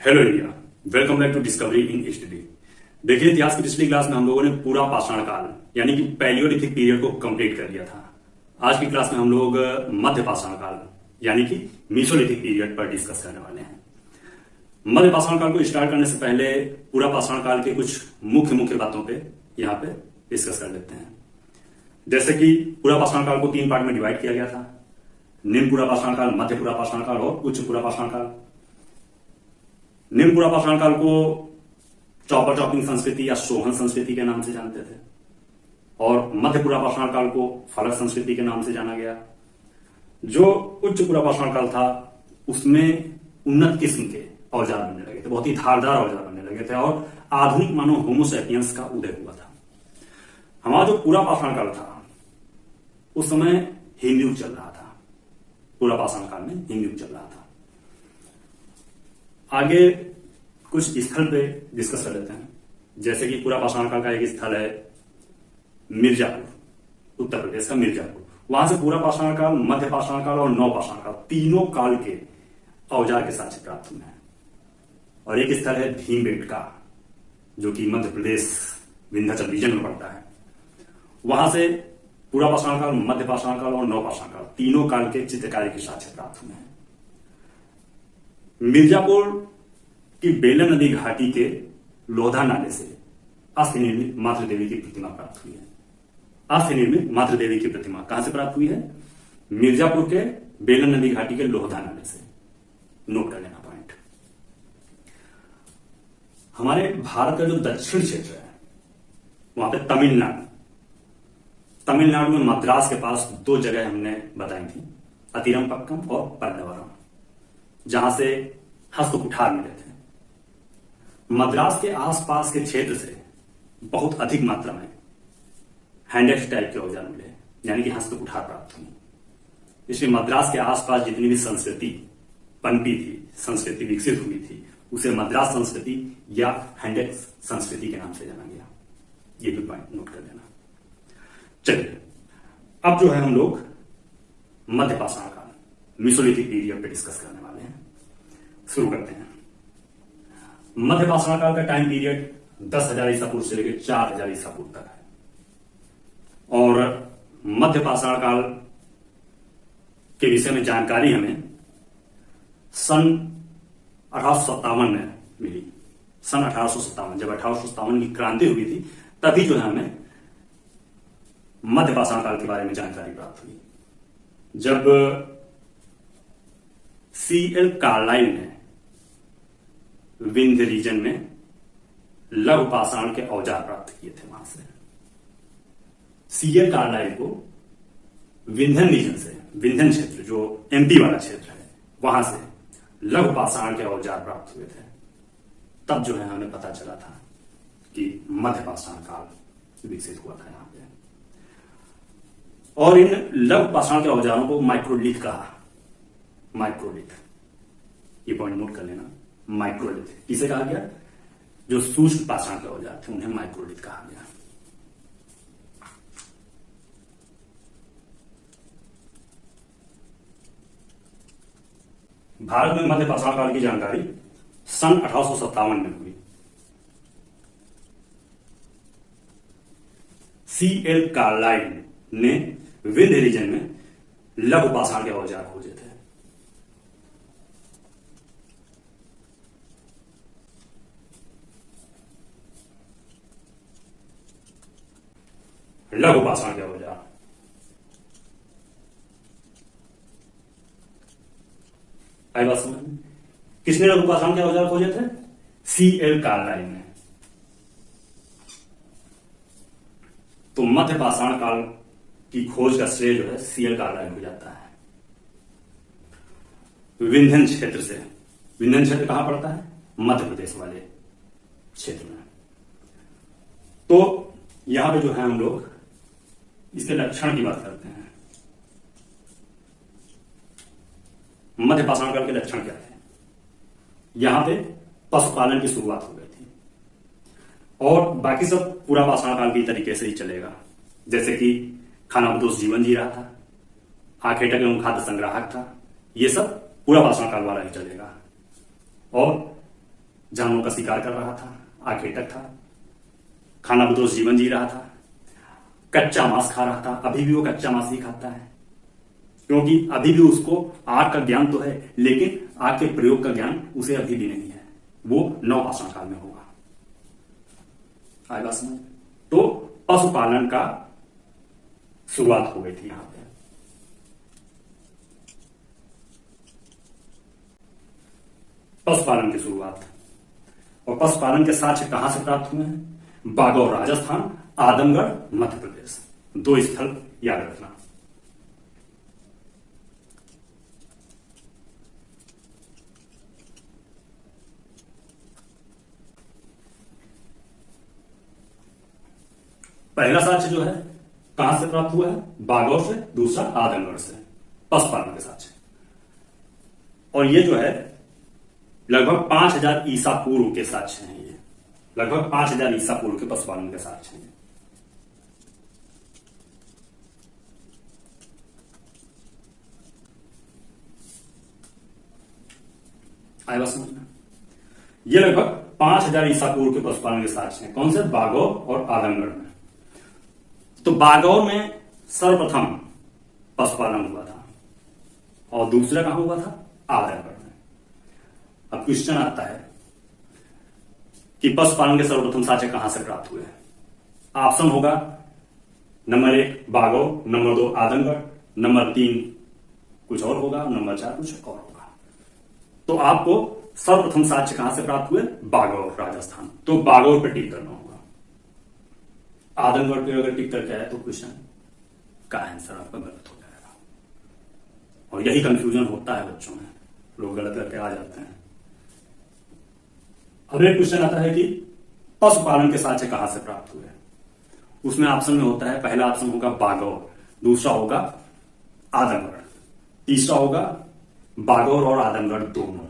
Hello India, welcome back to Discovery in HD. देखिए, इतिहास की पिछली क्लास में हम लोगों ने पूरा पाषाण काल यानी कि पैलियोलिथिक पीरियड को कंप्लीट कर लिया था। आज की क्लास में हम लोग मध्य पाषाण काल यानी कि मीसोलिथिक पीरियड पर डिस्कस करने वाले हैं। मध्य पाषाण काल को स्टार्ट करने से पहले पूरा पाषाण काल के कुछ मुख्य बातों पे यहाँ पे डिस्कस कर लेते हैं। जैसे कि पूरा पाषाण काल को 3 पार्ट में डिवाइड किया गया था: निम्न पूरा पाषाण काल, मध्य पूरा पाषाण काल और उच्च पूरा पाषाण काल। निम्न पूरा पाषाण काल को चॉपर चॉपिंग संस्कृति या सोहन संस्कृति के नाम से जानते थे और मध्य पूरा पाषाण काल को फलक संस्कृति के नाम से जाना गया। जो उच्च पूरा पाषाण काल था उसमें उन्नत किस्म के औजार बनने लगे थे, बहुत ही धारदार औजार बनने लगे थे और आधुनिक मानव होमोसैपियंस का उदय हुआ था। हमारा जो पूरा पाषाण काल था उस समय हिम युग चल रहा था। पूरा पाषाण काल में हिम युग चल रहा था। आगे कुछ स्थल पे डिस्कस कर लेते हैं। जैसे कि पूरा पाषाण काल का एक स्थल है मिर्जापुर, उत्तर प्रदेश का मिर्जापुर। वहां से पूरा पाषाण काल, मध्य पाषाण काल और नव पाषाण काल तीनों काल के औजार के साक्ष्य प्राप्त हुए हैं। और एक स्थल है भीमबेटका जो कि मध्य प्रदेश विंध्याचल रीजन में पड़ता है। वहां से पूरा पाषाण काल, मध्य पाषाण काल और नव पाषाण काल तीनों काल के चित्रकारी के साक्ष्य प्राप्त हुए हैं। मिर्जापुर की बेलन नदी घाटी के लोधा नाले से अस्थि निर्मित मातृ देवी की प्रतिमा प्राप्त हुई है। अस्थि निर्मित मातृ देवी की प्रतिमा कहां से प्राप्त हुई है? मिर्जापुर के बेलन नदी घाटी के लोधा नाले से। नोट कर लेना पॉइंट। हमारे भारत का जो दक्षिण क्षेत्र है वहां पे तमिलनाडु में मद्रास के पास 2 जगह हमने बताई थी, अतिरमपक्कम और पल्लवरम, जहां से हस्तकुठार मिले थे। मद्रास के आसपास के क्षेत्र से बहुत अधिक मात्रा में हैंडेक्स टाइप के औजार मिले, यानी कि हस्तकुठार प्राप्त हुई। इसलिए मद्रास के आसपास जितनी भी संस्कृति पनपी थी, संस्कृति विकसित हुई थी, उसे मद्रास संस्कृति या हैंडेक्स संस्कृति के नाम से जाना गया। ये भी पॉइंट नोट कर लेना। चलिए, अब जो है हम लोग मध्य पाषाण काल, मीसोलिथिक पीरियड पे डिस्कस करने वाले हैं। शुरू करते हैं। मध्य पाषाण काल का टाइम पीरियड 10,000 ईसा पूर्व से लेकर 4,000 ईसा पूर्व तक है और मध्य पाषाण काल के विषय में जानकारी हमें सन 1857 में मिली। सन 1857, जब 1857 की क्रांति हुई थी, तभी जो है हमें मध्य पाषाण काल के बारे में जानकारी प्राप्त हुई। जब C.L. कार्लाइल ने विंध्य रीजन में लघु पाषाण के औजार प्राप्त किए थे। वहां से C.L. कार्लाइल को विंध्यन रीजन से, विंध्यन क्षेत्र जो MP वाला क्षेत्र है, वहां से लघु पाषाण के औजार प्राप्त हुए थे। तब जो है हमें पता चला था कि मध्य पाषाण काल विकसित हुआ था यहां पे। और इन लघु पाषाण के औजारों को माइक्रोलिथ कहा। माइक्रोलिथ, ये पॉइंट नोट कर लेना। माइक्रोलिथ किसे कहा गया? जो सूक्ष्म पाषाण के औजार थे उन्हें माइक्रोलिथ कहा गया। भारत में मध्य पाषाण काल की जानकारी सन 1857 में हुई। C.L. कार्लाइल ने विंध्य रीजन में लघु पाषाण के औजार खोजे थे। लघु पाषाण के औजार आई बात समझ में? किसने लघु पाषाण के औजार खोजे थे? C.L. कार्लाइल ने। तो मध्य पाषाण काल की खोज का श्रेय जो है C.L. कार्लाइल को जाता है। विंध्यन क्षेत्र से, विंध्यन क्षेत्र कहां पड़ता है? मध्य प्रदेश वाले क्षेत्र में। तो यहां पे जो है हम लोग इसके लक्षण की बात करते हैं। मध्य पाषाण काल के लक्षण क्या थे? यहां पे पशुपालन की शुरुआत हो गई थी और बाकी सब पूरा पाषाण काल की तरीके से ही चलेगा। जैसे कि खानाबदोश जीवन जी रहा था, आखेटक एवं खाद्य संग्राहक था। ये सब पूरा पाषाण काल वाला ही चलेगा। और जानवरों का शिकार कर रहा था, आखेटक था, खाना बदोश जीवन जी रहा था, कच्चा मांस खा रहा था। अभी भी वो कच्चा मांस ही खाता है, क्योंकि अभी भी उसको आग का ज्ञान तो है, लेकिन आग के प्रयोग का ज्ञान उसे अभी भी नहीं है। वो नवपाषाण काल में होगा। आए बात समझ? तो पशुपालन का शुरुआत हो गई थी यहां पे। पशुपालन की शुरुआत और पशुपालन के साक्ष्य कहां से प्राप्त हुए हैं? बागौर राजस्थान, आदमगढ़ मध्य प्रदेश, 2 स्थल याद रखना। पहला साक्ष्य जो है कहां से प्राप्त हुआ है? बागौर से, दूसरा आदमगढ़ से, पशुपालन के साक्ष्य। और ये जो है लगभग 5000 ईसा पूर्व के साक्ष्य हैं। ये लगभग 5000 ईसा पूर्व के पशुपालन के साक्ष्य हैं। आए बात समझ में? ये लगभग 5000 ईसा पूर्व के पशुपालन के साक्ष्य हैं। कौन से? बागौर और आदमगढ़ में। तो बागौर में सर्वप्रथम पशुपालन हुआ था और दूसरा कहां हुआ था? आदमगढ़ में। अब क्वेश्चन आता है कि पशुपालन के सर्वप्रथम साक्ष्य कहां से प्राप्त हुए? ऑप्शन होगा number 1 Bagaur, number 2 Adamgarh, number 3 कुछ और होगा, नंबर 4 कुछ और होगा। तो आपको सर्वप्रथम साक्ष्य कहां से प्राप्त हुए? बागौर राजस्थान। तो बागौर पर टिक करना होगा। आदमगढ़ पे अगर टिक करके आया तो क्वेश्चन का आंसर आपका गलत हो जाएगा। और यही कंफ्यूजन होता है बच्चों में, लोग गलत करके आ जाते हैं। अब एक क्वेश्चन आता है कि पशुपालन के साक्ष्य कहां से प्राप्त हुए? उसमें ऑप्शन में होता है, पहला ऑप्शन होगा बागौर, दूसरा होगा आदमगढ़, तीसरा होगा बागौर और आदमगढ़ दोनों,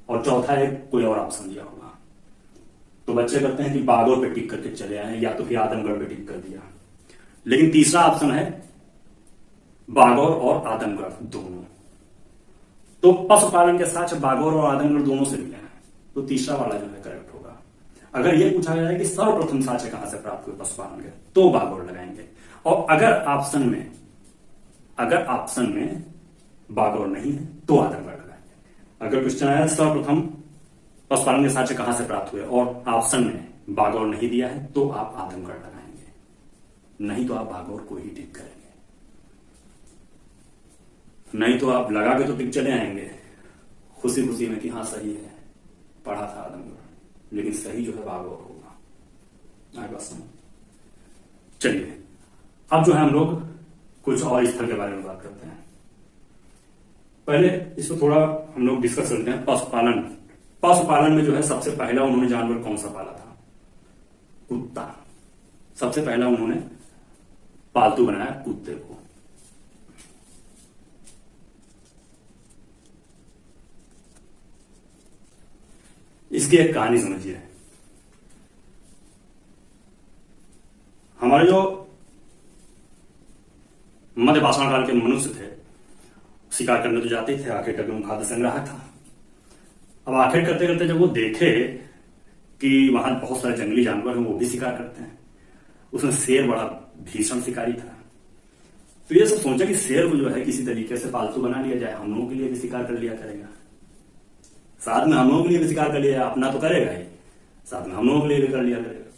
और चौथा एक कोई और ऑप्शन दिया होगा। तो बच्चे करते हैं कि बागौर पे टिक करके चले आए, या तो फिर आदमगढ़ पे टिक कर दिया। लेकिन तीसरा ऑप्शन है बागौर और आदमगढ़ दोनों। तो पशुपालन के साक्ष्य बागौर और आदमगढ़ दोनों से मिले हैं, तो तीसरा वाला जो है करेक्ट होगा। अगर यह पूछा जाए कि सर्वप्रथम साक्ष्य कहां से प्राप्त हुए पशुपालन के, तो बागौर लगाएंगे। और अगर ऑप्शन में बागौर नहीं है तो आदमगढ़ लगाएंगे। अगर क्वेश्चन आया सर्वप्रथम पशुपालन के साक्ष्य कहां से प्राप्त हुए और ऑप्शन में बागौर नहीं दिया है, तो आप आदमगढ़ लगाएंगे, नहीं तो आप बागौर को ही टिक करेंगे। नहीं तो आप लगा के तो टिक चले आएंगे खुशी खुशी में कि हाँ सही है, पढ़ा था आदमगढ़, लेकिन सही जो है बागौर होगा। आगे बात समझ? चलिए अब जो है हम लोग कुछ और स्थल के बारे में बात करते हैं। पहले इसको थोड़ा हम लोग डिस्कस करते हैं। पशुपालन में जो है सबसे पहला उन्होंने जानवर कौन सा पाला था? कुत्ता। सबसे पहला उन्होंने पालतू बनाया कुत्ते को। इसकी एक कहानी समझिए। हमारे जो मध्य पाषाण काल के मनुष्य थे, शिकार करने तो जाते थे, आखिर करके खाद्य संग्रह था। अब आखिर करते करते जब वो देखे कि वहां बहुत सारे जंगली जानवर हैं, वो भी शिकार करते हैं, उसमें शेर बड़ा भीषण शिकारी था। तो ये सब सोचा कि शेर को जो है किसी तरीके से पालतू बना लिया जाए, हम लोगों के लिए भी शिकार कर लिया करेगा, साथ में हम लोगों के लिए भी शिकार कर लिया, अपना तो करेगा ही, साथ में हम लोगों के लिए भी कर लिया करेगा।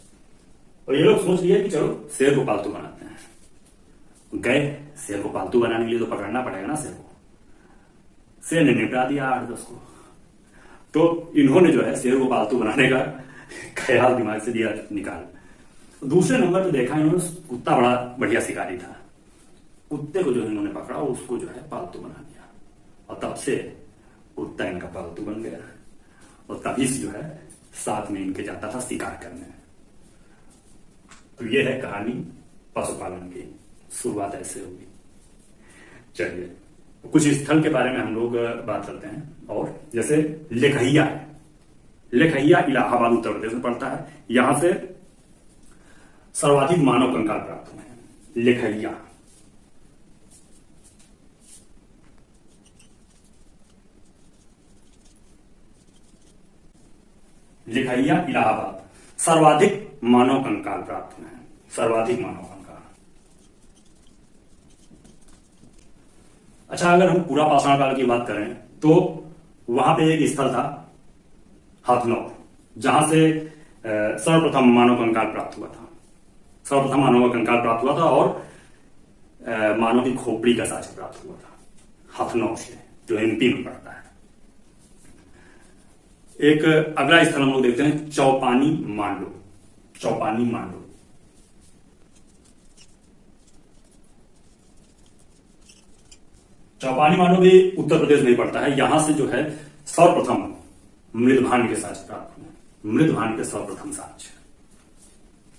और ये लोग सोच लिए कि चलो शेर को पालतू बनाते हैं। गए, शेर को पालतू बनाने के लिए तो पकड़ना पड़ेगा ना शेर को। शेर ने निपटा दिया 8-10 को। तो इन्होंने जो है शेर को पालतू बनाने का ख्याल दिमाग से दिया निकाल। दूसरे नंबर पे देखा इन्होंने कुत्ता बड़ा बढ़िया शिकारी था, कुत्ते को जो इन्होंने पकड़ा और उसको जो है पालतू बना दिया, और तब से कुत्ता इनका पालतू बन गया। और तभी से जो है साथ में इनके जाता था शिकार करने। तो ये है कहानी पशुपालन की, शुरुआत ऐसे होगी। चलिए कुछ स्थल के बारे में हम लोग बात करते हैं। और जैसे लेखहिया है, लेखहिया इलाहाबाद उत्तर प्रदेश में पड़ता है। यहां से सर्वाधिक मानव कंकाल प्राप्त हुए हैं। लेखहिया लिखैया इलाहाबाद, सर्वाधिक मानव कंकाल प्राप्त हुए हैं, सर्वाधिक मानव कंकाल। अच्छा, अगर हम पूरा पाषाण काल की बात करें तो वहां पे एक स्थल था हथनौर, जहां से सर्वप्रथम मानव कंकाल प्राप्त हुआ था, सर्वप्रथम मानव कंकाल प्राप्त हुआ था और मानव की खोपड़ी का साक्ष्य प्राप्त हुआ था हथनौर से, जो एमपी में पड़ता है। एक अगला स्थल हम लोग देखते हैं चौपानी मांडू, चौपानी मांडू। चौपानी मांडू भी उत्तर प्रदेश में पड़ता है। यहां से जो है सर्वप्रथम मृदभांड के साक्ष्य प्राप्त हुए, मृदभांड के सर्वप्रथम साक्ष्य।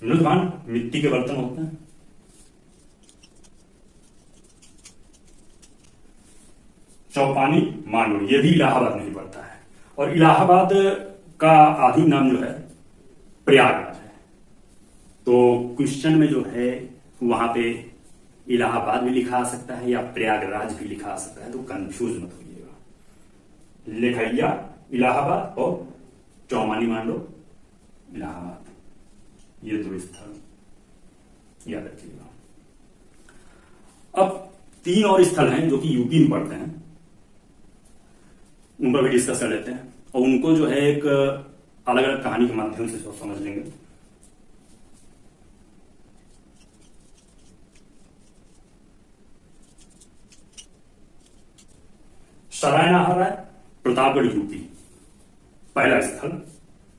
मृदभांड मिट्टी के बर्तन होते हैं। चौपानी मांडू ये भी इलाहाबाद में ही पड़ता है, और इलाहाबाद का आदि नाम जो है प्रयागराज है। तो क्वेश्चन में जो है वहां पे इलाहाबाद भी लिखा आ सकता है या प्रयागराज भी लिखा आ सकता है, तो कंफ्यूज मत होइएगा। लिखैया इलाहाबाद और चौपानी मांडू इलाहाबाद, ये दो स्थल याद रखिएगा। अब 3 और स्थल हैं जो कि यूपी में पड़ते हैं, उन पर भी डिस्कस कर लेते हैं, और उनको जो है एक अलग अलग कहानी के माध्यम से समझ लेंगे। सरायनाहर है प्रतापगढ़ यूपी, पहला स्थल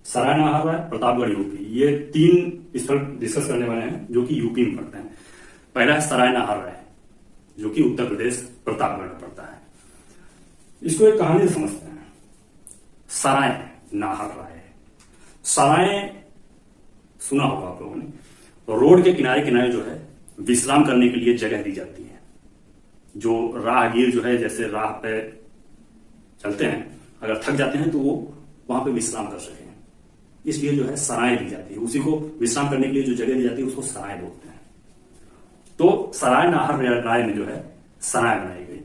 सरायनाहर है प्रतापगढ़ यूपी। ये 3 स्थल डिस्कस करने वाले हैं जो कि यूपी में पड़ते हैं। पहला है सरायनाहर है, जो कि उत्तर प्रदेश प्रतापगढ़ में पड़ता है। इसको एक कहानी से समझते हैं। सराय नाहर राय, सराय सुना होगा आप लोगों ने। रोड के किनारे किनारे जो है विश्राम करने के लिए जगह दी जाती है। जो राहगीर जो है जैसे राह पे चलते हैं, अगर थक जाते हैं तो वो वहां पे विश्राम कर सके, इसलिए जो है सराय दी जाती है। उसी को विश्राम करने के लिए जो जगह दी जाती है उसको सराय बोलते हैं। तो सराय नाहर राय में जो है सराय बनाई गई,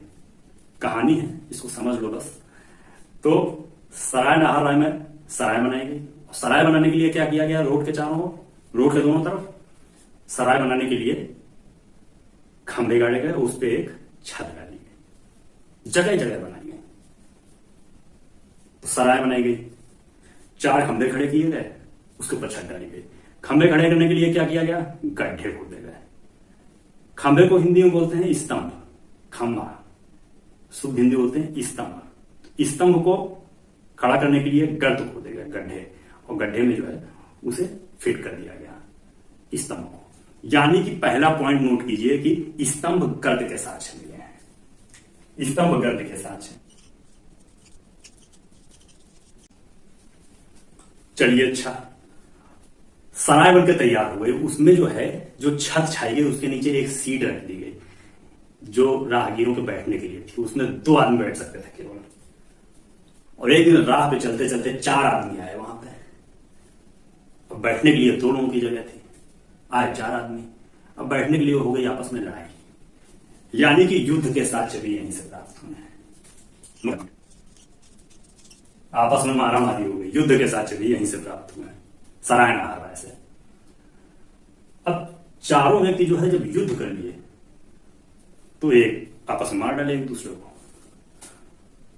कहानी है, इसको समझ लो बस। तो सराय नाहर राय में सराय बनाई गई। सराय बनाने के लिए क्या किया गया? रोड के चारों ओर, रोड के दोनों तरफ सराय बनाने के लिए खंभे गाड़े गए, उस पर एक छत डाली गई, जगह जगह बनाई गई। तो सराय बनाई गई, 4 खंभे खड़े किए गए, उसके ऊपर छत डाली गई। खंभे खड़े करने के लिए क्या किया गया? गड्ढे खोदे गए। खंभे को हिंदी में बोलते हैं स्तंभ, खंभा शुद्ध हिंदी बोलते हैं स्तंभ। स्तंभ को खड़ा करने के लिए गर्त खोदे गए, गड्ढे, और गड्ढे में जो है उसे फिट कर दिया गया स्तंभ को। यानी कि पहला पॉइंट नोट कीजिए कि स्तंभ गर्त के साथ मिले हैं, स्तंभ गर्त के साथ। चलिए, अच्छा, सराय बनकर तैयार हुए, उसमें जो है जो छत छाई गई उसके नीचे एक सीट रख दी गई जो राहगीरों के बैठने के लिए थी। उसमें 2 आदमी बैठ सकते थे केवल। और एक दिन राह पे चलते चलते 4 आदमी आए वहां पे, और बैठने के लिए 2 लोगों की जगह थी। आए 4 आदमी, अब बैठने के लिए हो गई आपस में लड़ाई। यानी कि युद्ध के साक्ष्य भी यहीं से प्राप्त हुए हैं। आपस में मारामारी हो गई, युद्ध के साक्ष्य भी यहीं से प्राप्त हुए हैं, सराय नाहर राय से। अब चारों व्यक्ति जो है जब युद्ध कर लिए तो एक आपस में मार डाले एक दूसरे को।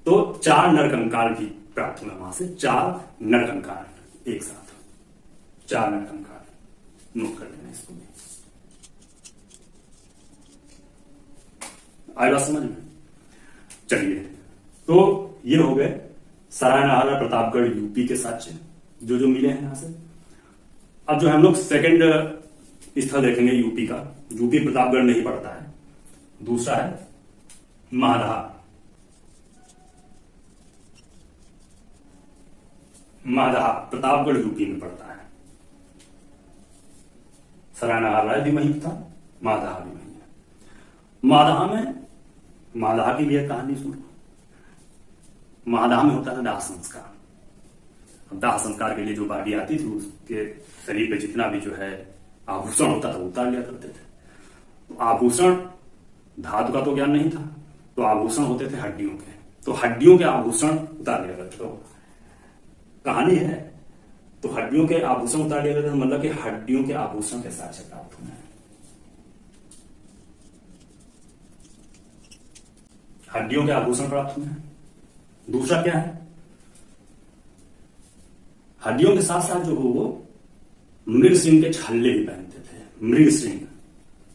तो 4 नरकंकाल भी प्राप्त हुए वहां से, 4 नरकंकाल एक साथ, 4 नरकंकाल। नोट कर लेना इसको भी। आई बात समझ में? चलिए, तो ये हो गए सराय नाहर प्रतापगढ़ यूपी के साक्ष्य जो जो मिले हैं यहां से। अब जो हम लोग सेकंड स्थल देखेंगे यूपी का, यूपी प्रतापगढ़ में ही पड़ता है। दूसरा है माधा, माधा प्रतापगढ़ यूपी में पड़ता है। सराय नाहर राय भी वहीं था, माधा भी वहीं है। माधा में, माधा की भी एक कहानी सुनो। माधा में होता है दाह संस्कार। दाह संस्कार के लिए जो बाडी आती थी उसके शरीर पे जितना भी जो है आभूषण होता था उतार लिया करते थे। तो आभूषण, धातु का तो ज्ञान नहीं था, तो आभूषण होते थे हड्डियों के, तो हड्डियों के आभूषण उतार लिया करते थे। कहानी है तो हड्डियों के आभूषण उतार लिया गया था, मतलब कि हड्डियों के आभूषण के साक्ष्य प्राप्त हुए हैं। हड्डियों के आभूषण प्राप्त हुए हैं। दूसरा क्या है, हड्डियों के साथ साथ जो वो मृग सिंह के छल्ले भी पहनते थे। मृग सिंह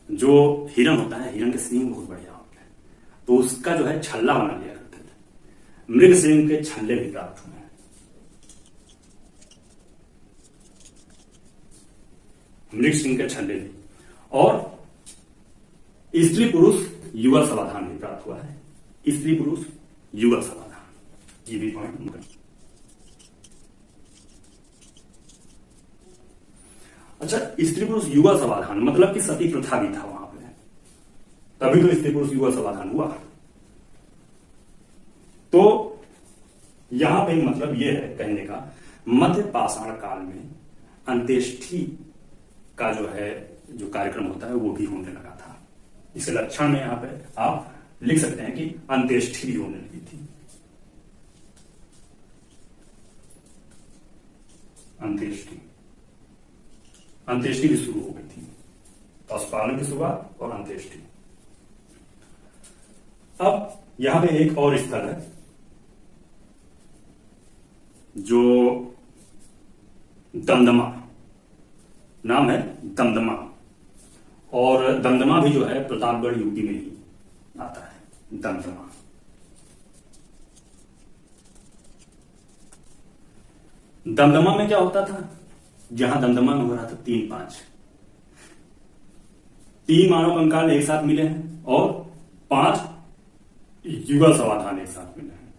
जो हिरन होता है, हिरन के सिंह बहुत बढ़िया होते हैं, तो उसका जो है छल्ला बना लिया करते थे। मृग सिंह के छल्ले भी प्राप्त हुए हैं। मृग सिंह के छल्ले भी, और स्त्री पुरुष युगल समाधान भी प्राप्त हुआ है। स्त्री पुरुष युगल समाधान, ये भी पॉइंट। अच्छा, स्त्री पुरुष युगल समाधान मतलब कि सती प्रथा भी था वहां पे, तभी तो स्त्री पुरुष युगल समाधान हुआ। तो यहां पे मतलब यह है कहने का, मध्य पाषाण काल में अंत्येष्टि का जो है जो कार्यक्रम होता है वो भी होने लगा था। इसके लक्षण में यहां पे आप लिख सकते हैं कि अंत्येष्टि भी होने लगी थी। अंत्येष्टि भी शुरू हो गई थी, पशुपालन की शुरुआत और अंत्येष्टि। अब यहां पे एक और स्थल है जो दमदमा, नाम है दमदमा, और दमदमा भी जो है प्रतापगढ़ यूपी में ही आता है। दमदमा, दमदमा में क्या होता था, जहां दमदमा में हो रहा था 3-5 तीन मानव कंकाल एक साथ मिले हैं और 5 युगल समाधान एक साथ मिले हैं।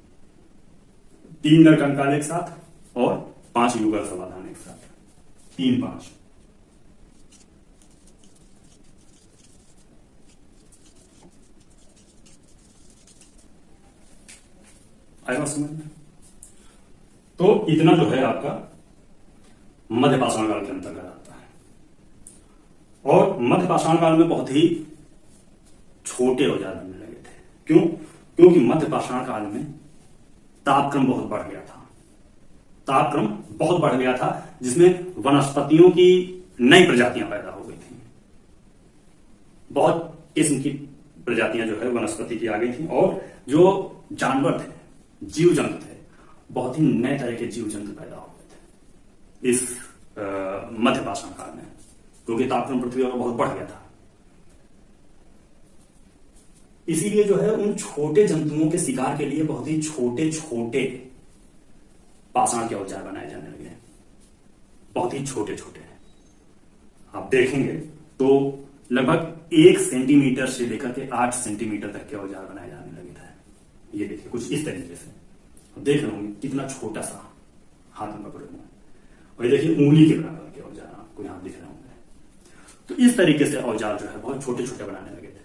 3 नर कंकाल एक साथ और 5 युगल समाधान एक साथ, 3-5। आएगा समझ में? तो इतना जो है आपका मध्य पाषाण काल के अंतर्गत आता है। और मध्य पाषाण काल में बहुत ही छोटे औजार बनने लगे थे। क्यों? क्योंकि मध्य पाषाण काल में तापक्रम बहुत बढ़ गया था। तापक्रम बहुत बढ़ गया था, जिसमें वनस्पतियों की नई प्रजातियां पैदा हो गई थी। बहुत किस्म की प्रजातियां जो है वनस्पति की आ गई थी, और जो जानवर थे, जीव जंतु थे, बहुत ही नए तरह के जीव जंतु पैदा हो गए थे इस मध्य पाषाण काल में, क्योंकि तापक्रम पृथ्वी पर बहुत बढ़ गया था। इसीलिए जो है उन छोटे जंतुओं के शिकार के लिए बहुत ही छोटे छोटे पाषाण के औजार बनाए जाने लगे, बहुत ही छोटे छोटे। आप देखेंगे तो लगभग 1 सेंटीमीटर से लेकर के 8 सेंटीमीटर तक के औजार बनाए जाने लगे थे। ये देखिए कुछ इस तरीके से, देख रहे होंगे कितना छोटा सा हाथ में पकड़े हुए, और ये देखिए उंगली के बराबर के औजार आपको यहां दिख रहे होंगे। तो इस तरीके से औजार जो है बहुत छोटे छोटे बनाने लगे थे।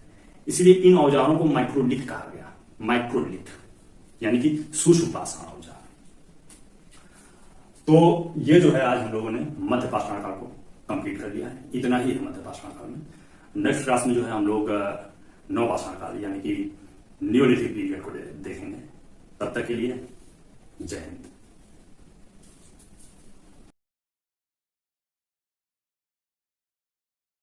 इसलिए इन औजारों को माइक्रोलिथ कहा गया। माइक्रोलिथ यानी कि सूक्ष्म पाषाण औजार। तो ये जो है आज हम लोगों ने मध्य पाषाण काल को कंप्लीट कर लिया है। इतना ही है मध्य पाषाण काल में। नेक्स्ट क्लास में जो है हम लोग नव पाषाण काल यानी कि न्यूलिथिक पीरियड को देखेंगे। तब तक के लिए जय हिंद।